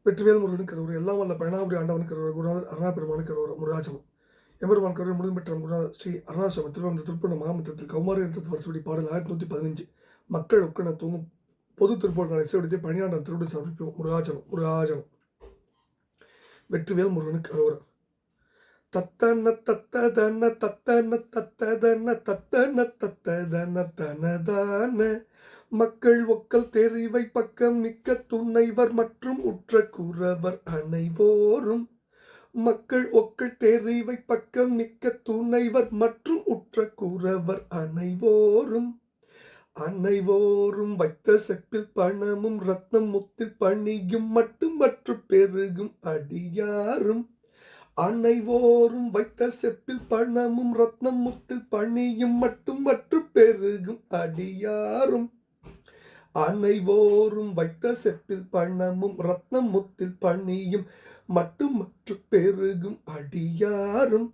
வெற்றிவேல் முருகனுக்கு கருவூர் எல்லாம் வல்ல பழனாபுரி ஆண்டவனுக்கு கருவூர் குருநாதர் அருணா பெருமானுக்கு கருவூர் முருகாச்சலம் எம்பெருமான் கருவூர் முழுதும் பெற்ற குருநாதர் ஸ்ரீ அருணாச்சலம் திருவந்த திருப்பண்ண மாமத்தத்தில் கௌமாரி எழுத்து வருஷப்படி பாடல் 1115 மக்கள் ஒக்கண தூங்கும் பொது திருப்போர்களை இசைவடித்து பணியாண்டம் திருவிட சமர்ப்பிப்போம். முருகாச்சலம் முருகாச்சலம் வெற்றிவேல் முருகனுக்கு கருவூர். தத்தன தத்ததன தத்தன தத்ததன தத்தன தத்ததன தனதான மக்கள் ஒக்கல் தெரிவை பக்கம் மிக்க துணைவர் மற்றும் உற்ற குறவர் அனைவோரும். மக்கள் ஒக்கல் தெரிவை பக்கம் மிக்க துணைவர் மற்றும் உற்ற குறவர் அனைவோரும். அனைவோரும் வைத்த செப்பில் பணமும் ரத்னம் முத்தில் பணியும் மட்டும் மற்ற பெருகும் அடியாரும். அனைவோரும் வைத்த செப்பில் பணமும் ரத்னம் முத்தில் பணியும் மட்டும் மற்ற பெருகும் அடியாரும். அனைவோரும் வைத்த செப்பில் பணமும் ரத்னம் முத்தில் பணியும் மட்டும் மற்ற பெருகும் அடியாரும்.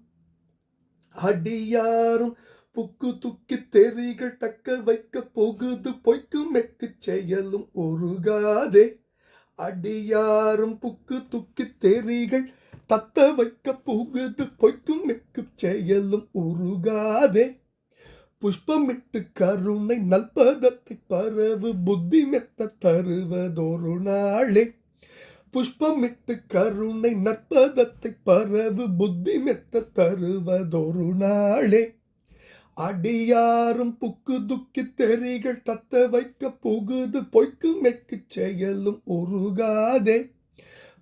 அடியாரும் புக்கு துக்கி தெரிகள் தக்க வைக்க பொகுது பொய்க்கு மெக்கு செயலும் ஒருகாதே. அடியாரும் புக்கு துக்கி தெரிகள் தத்த வைக்க புகுது பொய்க்கும் மெக்கு செயலும் உருகாதே. புஷ்பமிட்டு கருணை நல்பதத்தை பரவு புத்தி மெத்த தருவதொரு நாளே. புஷ்பமிட்டு கருணை நற்பதத்தை பரவு புத்தி மெத்த தருவதொரு நாளே. அடியாரும் புக்கு துக்கி தெரிகள் தத்த வைக்க புகுது பொய்க்கு மெக்கு செயலும் உருகாதே.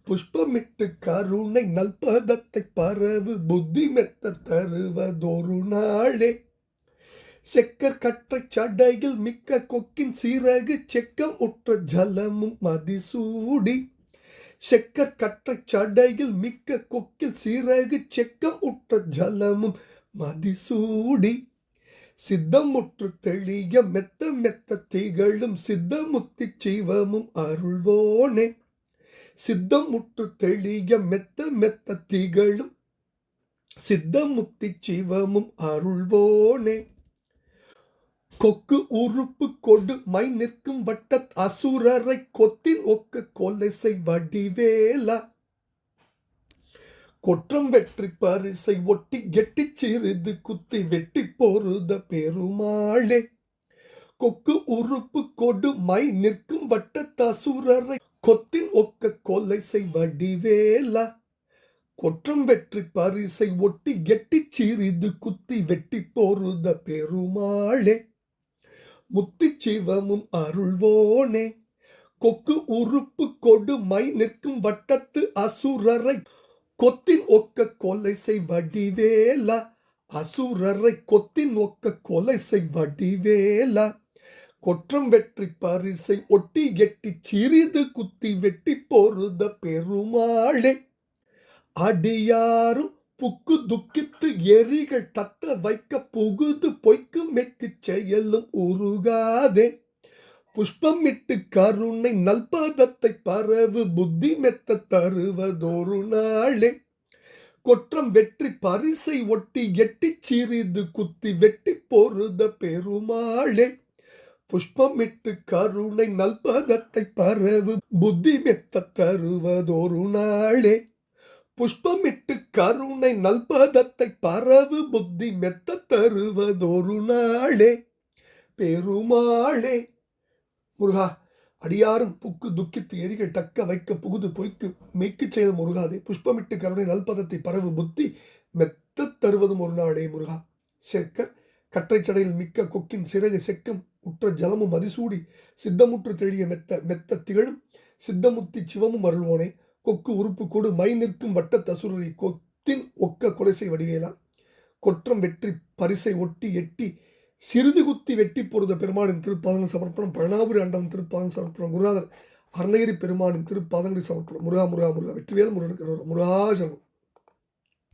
புஷ்பமிட்டு கருணை நல்பதத்தை பரவு புத்தி மெத்த தருவதொரு நாளே. செக்கர் கற்றை சடையில் மிக்க கொக்கின் சீரகு செக்கம் உற்ற ஜலமும் மதிசூடி. செக்கர் கற்றை சடையில் மிக்க கொக்கில் சீரகு செக்கம் உற்ற ஜலமும் மதிசூடி. சித்தமுற்று தெளிய மெத்த மெத்த திகழும் சித்தமுத்தி சிவமும் அருள்வோனே. சித்தமுற்று தெளிய மெத்த மெத்த திகழும் சித்தமுத்தி சிவமும் அருள்வோனே. கொக்கு உறுப்பு கொடு மை நிற்கும் வட்டத் அசுரரை கொத்தின் ஒக்க கொலை செய் வடிவேலா. கொற்றம் வெற்றி பரிசை ஒட்டி கெட்டி சிறிது குத்தி வெட்டி பொருத பெருமாளே. கொக்கு உறுப்பு கொடு மை நிற்கும் வட்டத் அசுரரை கொத்தின் ஒக்க கொலை செய் வடிவேலா. கொற்றம் வெற்றி பரிசை ஒட்டி கெட்டி சிறிது குத்தி வெட்டி பொருத பெருமாளே. முத்தி சிவமும் அருள்வோனே. கொக்கு உறுப்பு கொடு மை நிற்கும் வட்டத்து அசுரரை கொத்தின் ஒக்க கொலை செய் வடிவேலா. அசுரரை கொத்தின் ஒக்க கொலை செய் வடிவேலா. கொற்றம் வெற்றி பரிசை ஒட்டி எட்டி சிறிது குத்தி வெட்டி பொருத பெருமாளே. அடியாரும் புக்கு துக்கித்து எரிகள் தத்த வைக்க புகுது பொய்க்கு மெக்கு செயலும் உருகாதே. புஷ்பமிட்டு கருணை நல்பதத்தை பரவு புத்தி மெத்த தருவதொரு நாளே. கொற்றம் வெற்றி பரிசை ஒட்டி எட்டி சிறிது குத்தி வெட்டி பொருத பெருமாளே. புஷ்பமிட்டு கருணை நல்பதத்தை பரவு புத்தி மெத்த தருவதொரு நாளே. புஷ்பமிட்டு கருணை நல்பதத்தை பரவு புத்தி மெத்த தருவதொரு நாளே. பெருமாளே. முருகா, அடியாரும் புக்கு துக்கித்து எரிகள் தக்க வைக்க புகுது பொய்க்கு மெய்க்கு செயலும் முருகாதே. புஷ்பமிட்டு கருணை நல்பதத்தை பரவு புத்தி மெத்த தருவதும் ஒரு நாளே. முருகா, செக்கர் கற்றை சடையில் மிக்க கொக்கின் சிறகு செக்கம் உற்ற ஜலமும் மதிசூடி. சித்தமுற்று தெளிய மெத்த மெத்த திகழும் சித்தமுத்தி சிவமும் அருள்வோனே. கொக்கு உறுப்பு கொடு மை நிற்கும் வட்டத் அசுரரை கொத்தின் ஒக்க கொலைசை வடிவேலா. கொற்றம் வெற்றி பரிசை ஒட்டி எட்டி சிறிது குத்தி வெட்டி பொருத பெருமானின் திருப்பாதங்கள் சமர்ப்பணம். பழனாபுரி ஆண்டவன் திருப்பாதம் சமர்ப்பணம். குருநாதர் அருணகிரி பெருமானின் திருப்பாதங்களை சமர்ப்பணம். முருகா முருகா முருகா வெற்றிவேல் முருகனுக்கு முருகாசனம்.